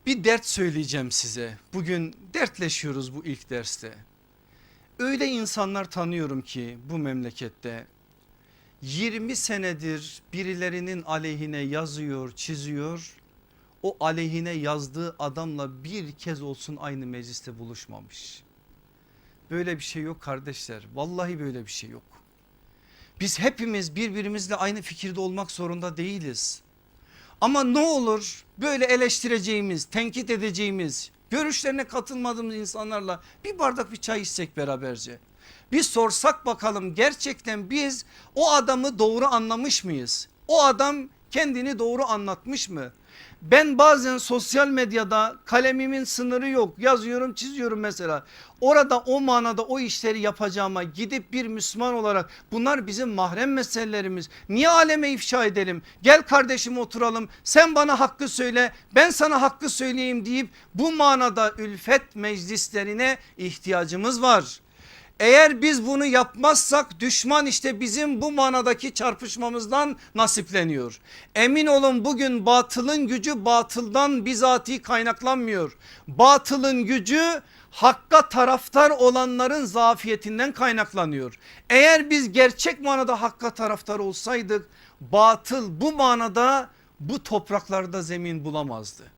Bir dert söyleyeceğim size. Bugün dertleşiyoruz bu ilk derste. Öyle insanlar tanıyorum ki bu memlekette 20 senedir birilerinin aleyhine yazıyor, çiziyor. O aleyhine yazdığı adamla bir kez olsun aynı mecliste buluşmamış. Böyle bir şey yok kardeşler. Vallahi böyle bir şey yok. Biz hepimiz birbirimizle aynı fikirde olmak zorunda değiliz. Ama ne olur böyle eleştireceğimiz, tenkit edeceğimiz, görüşlerine katılmadığımız insanlarla bir bardak bir çay içsek beraberce. Bir sorsak bakalım, gerçekten biz o adamı doğru anlamış mıyız? O adam kendini doğru anlatmış mı? Ben bazen sosyal medyada kalemimin sınırı yok, yazıyorum, çiziyorum mesela. Orada o manada o işleri yapacağıma gidip bir Müslüman olarak bunlar bizim mahrem meselelerimiz. Niye aleme ifşa edelim? Gel kardeşim oturalım, sen bana hakkı söyle, ben sana hakkı söyleyeyim deyip bu manada ülfet meclislerine ihtiyacımız var. Eğer biz bunu yapmazsak düşman işte bizim bu manadaki çarpışmamızdan nasipleniyor. Emin olun bugün batılın gücü batıldan bizatihi kaynaklanmıyor. Batılın gücü hakka taraftar olanların zafiyetinden kaynaklanıyor. Eğer biz gerçek manada hakka taraftar olsaydık batıl bu manada bu topraklarda zemin bulamazdı.